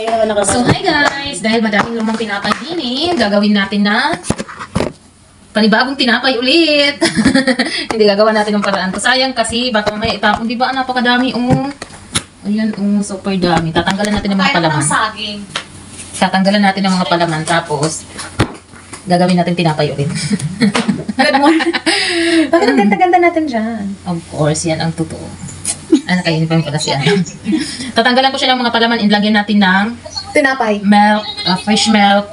So hi guys, dahil madaming lumang tinapay din gagawin natin na panibagong tinapay ulit. Hindi gagawa natin ng paraan. Sayang kasi baka may itapon, di ba? Napakadami Ayan, super dami. Tatanggalan natin ng mga palaman. Tatanggalan natin ng mga palaman tapos gagawin natin tinapay ulit. Good morning. Bakit ang ganda-ganda natin dyan? Of course, yan ang totoo. Kainin pa pala siya. Tatanggalan ko siya ng mga palaman. Ilagyan natin ng tinapay, milk, fresh milk,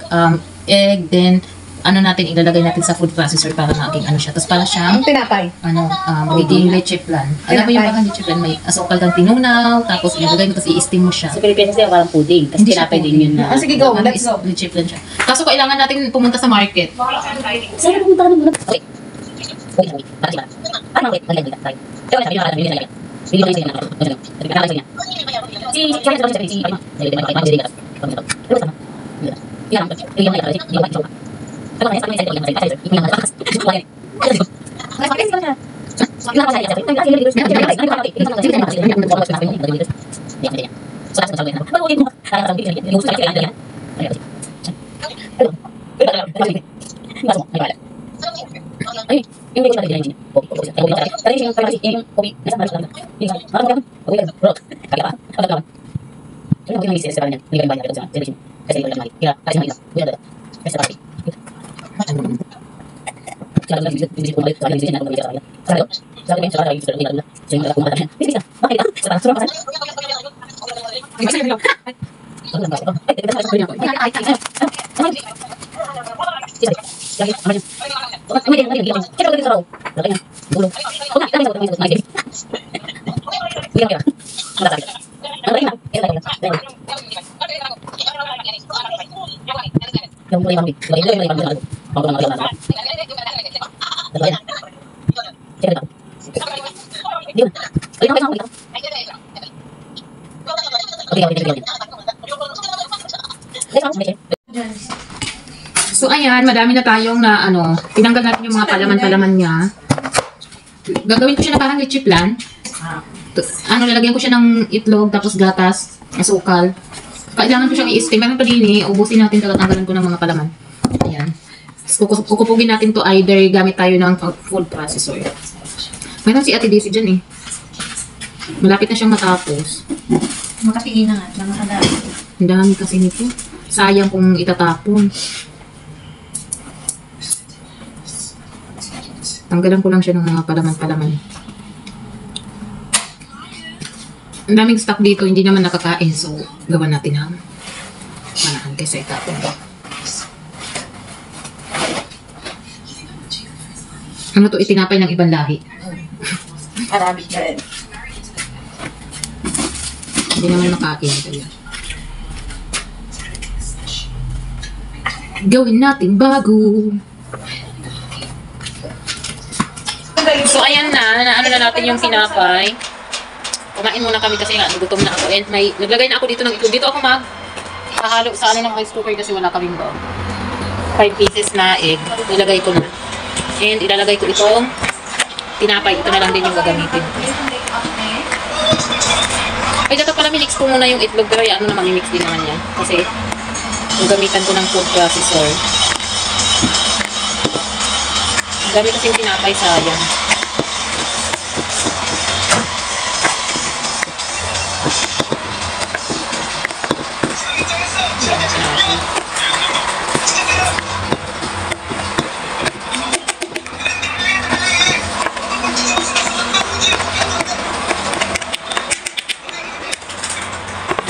egg, then ilalagay natin sa food processor para maging siya. Tapos para siyang tinapay. Magiging leche flan. Alam mo yung parang leche flan, may asukal kang tinunaw, tapos ilalagay mo, tapos i-steam mo siya. Sa Pilipinas kasi parang pudding, tapos tinapay din yun na. Sige, go. Let's go. Leche flan siya. Kaso kailangan natin pumunta sa market. Saan na pumunta ka muna? Okay. So ayan, madami na tayong tinanggal natin yung mga palaman-palaman niya. Gagawin ko siya na parang leche flan. Lalagyan ko siya ng itlog, tapos gatas, asukal. Kailangan ko siyang i-steam. Meron pa din ubusin natin, tatanggalan ko ng mga palaman. Ayan. Kukupugin natin to either gamit tayo ng food processor. Mayroon si Ate Daisy dyan Malapit na siyang matapos. Makatingin na nga. Ang dami kasi nito. Sayang kung itatapon. Tanggalan ko lang siya ng mga palaman-palaman. Ang daming stock dito, hindi naman nakakain. So, gawan natin ng manahan kaysa itapon. Itinapay ng ibang lahi. Arabic bread. Hindi naman makain. Kaya. Gawin natin bago. So, ayan na natin yung tinapay. Kumain muna kami kasi gutom na ako. And naglagay na ako dito ng itlog. Dito ako hahalo sa ng rice cooker kasi wala kaming 5 pieces na egg. Nilagay ko na. And ilalagay ko itong tinapay. Ito na lang din yung gagamitin. Ay, dapat pala minix ko muna yung itlog. Pero mamimix din naman yan. Kasi gamitan ko ng food processor. Gamit kasi yung tinapay, sayang.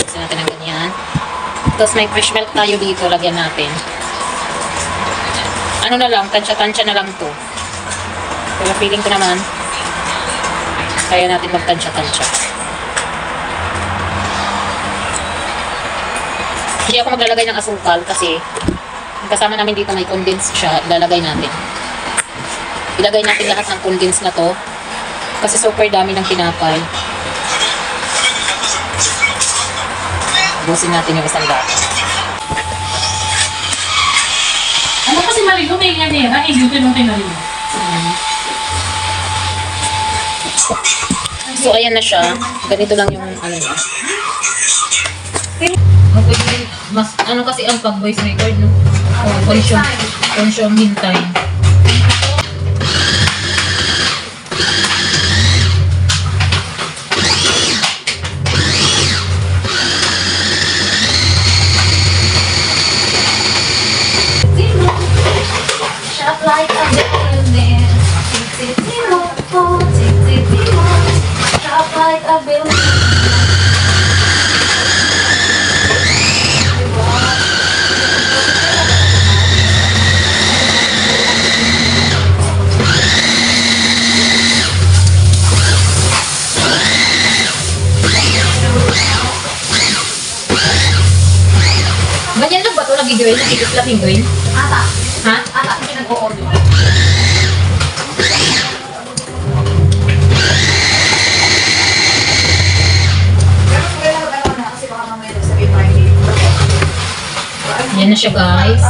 Buksan natin ang ganyan. Tapos may fresh milk tayo dito, lagyan natin. Tansya-tansya na lang to. Pero feeling ko naman, kaya natin magtansya-tansya. Hindi ako maglalagay ng asukal kasi kasama namin dito may condensed siya, ilalagay natin. Ilagay natin lahat ng condensed na to kasi super dami ng tinapay. Busin natin yung isang lahat. Kasi Marilo may ganera, hindi nung kay Marilo. So, ayan na siya. Ganito lang yung niya. Pwede din, mas, ano kasi ang pag-voice record, no? Consume hintay. Shop like a billionaire. Shop like a billionaire. Ganyan lang ba ito nag-join? Nag-ikot lang yung join? Ata. Ha? Ata. Hindi nag-o-order. Yan na siya, guys.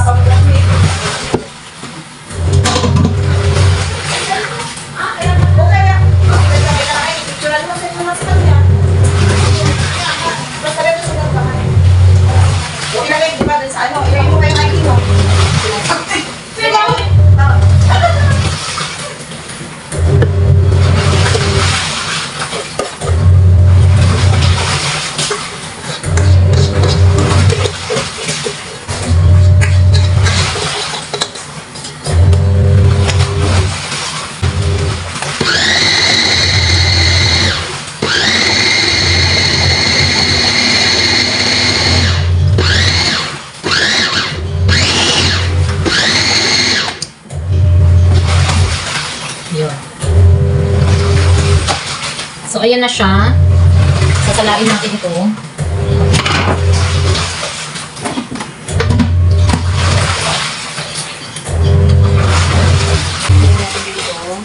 Yun. So, ayan na siya. Sasalain natin ito. Ayan natin dito.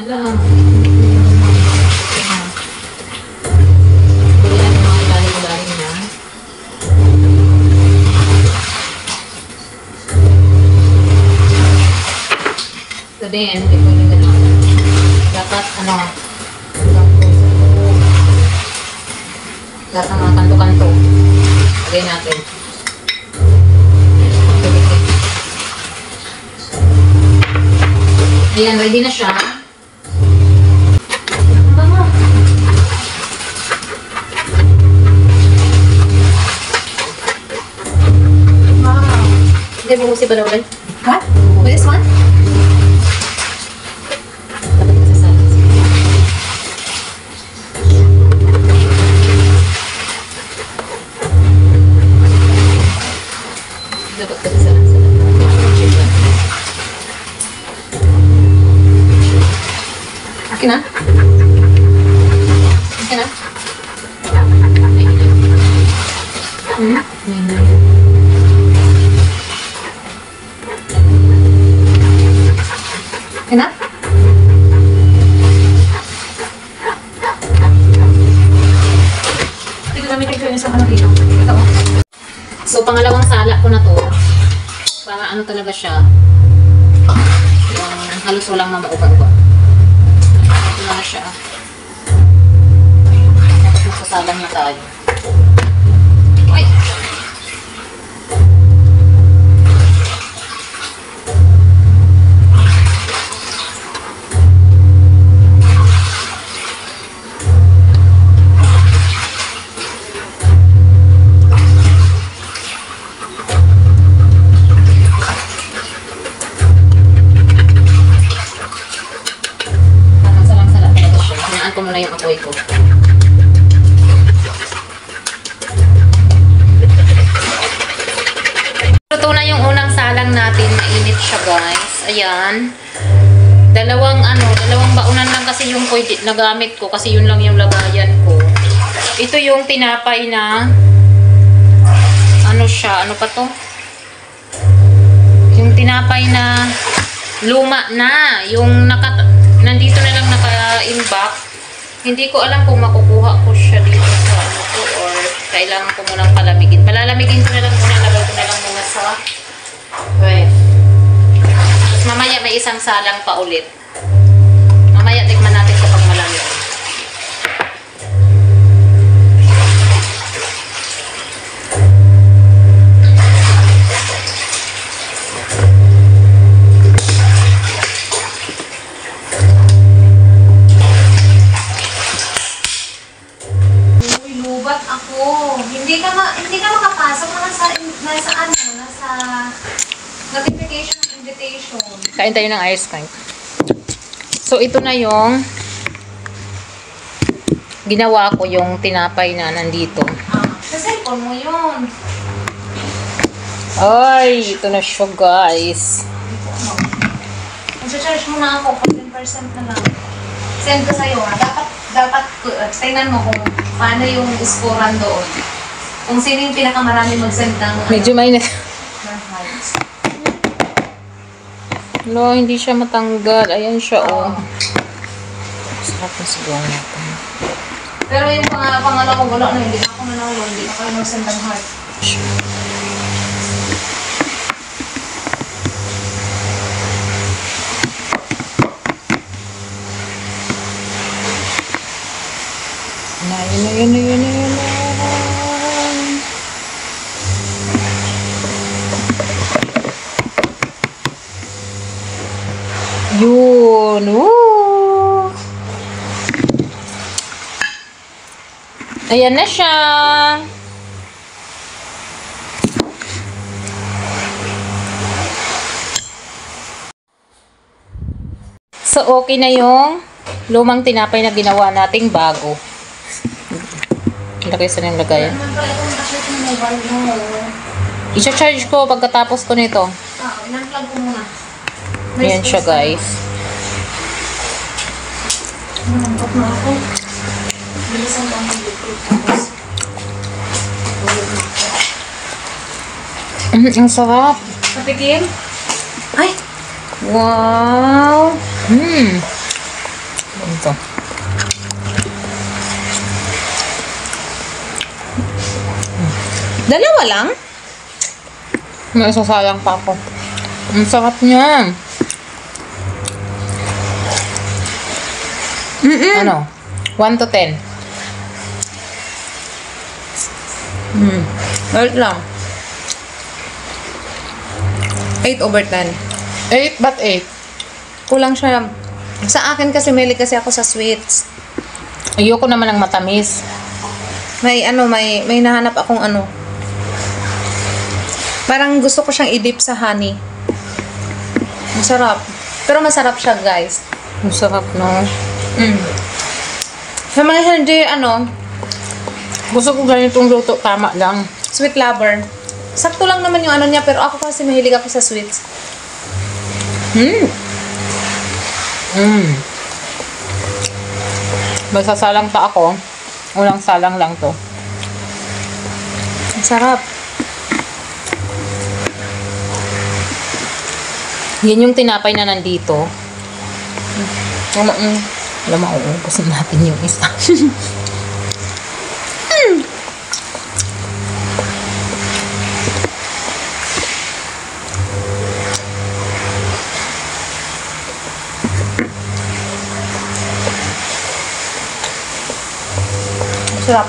Alam. So then, ito yung gano'n. Dapat, ano, lahat ng mga kanto-kanto. Lagay natin. Ayan, ready na siya. Hindi mo si Balawal. What? With this one? Dapat masasalas. Dapat masasalas. Akin na? Akin na? Akin na? Hindi ko gamitin ko yung isang ano dito. Ito. So, pangalawang sala ko na to. Para ano talaga siya. Yung halos walang mamauga-uga. Ito na siya. Tapos masasalang na tayo. Ay! Ko muna yung apoy ko. Luto na yung unang salang natin. Mainit siya, guys. Ayan. Dalawang baunan lang kasi yung pwede nagamit ko kasi yun lang yung lagayan ko. Ito yung tinapay na ano siya, ano pa to? Yung tinapay na luma na, yung nandito na lang naka-inbox. Hindi ko alam kung makukuha ko siya dito sa ano ko or kailangan ko munang palamigin. Palalamigin ko na lang muna, lagay ko na lang muna sa ref. Tapos Mamaya may isang salang pa ulit. Mamaya tikman natin kapag malamig. Lubat ako. Hindi ka makapasok na nasa notification of invitation. Kain tayo ng ice cream. So, ito na yung ginawa ko yung tinapay na nandito. Sa cellphone mo yun. Ay, ito na siya, guys. Mag-charge mo na ako, 10% na lang. Send ko sa'yo ha. Dapat tingnan mo kung paano yung scorean doon. Kung sino yung pinakamarami mag-send ng Medyo mainit. heights. No, hindi siya matanggal. Ayan siya, oh. Sarap na siguro natin. Pero yung pangalawa ko, wala na. Hindi na ako nanalo. Hindi na kayo mag-send ng heart. Yun. Woo! Ayan na siya. So, okay na yung lumang tinapay na ginawa nating bago. Ilagay sa nang lagay. Naman pala kung kasi yung mobile mo. I-charge ko pagkatapos ko nito. In-unplug ko muna. Ayan siya, guys. Nantok na ako. Bilisan ko ang YouTube. Tapos, ulit na ako. Ang sarap. Patikim? Ay! Wow! Ito. Dalawa lang? May isasayang pa ako. Ang sarap niya. Ano? 1 to 10. Wait lang. 8/10. 8, but 8. Kulang siya. Sa akin kasi, mili kasi ako sa sweets. Ayoko naman ng matamis. May nahanap akong ano. Parang gusto ko siyang i-dip sa honey. Masarap. Pero masarap siya, guys. Ang sarap, no? Sa mga hindi, Gusto ko ganitong luto. Tama lang. sweet lover. Sakto lang naman yung ano niya, pero ako kasi mahilig ako sa sweets. May sasalang pa ako. Ulang salang lang to. Ang sarap. Yan yung tinapay na nandito. Alam mo, uubusin natin yung isa. Sarap.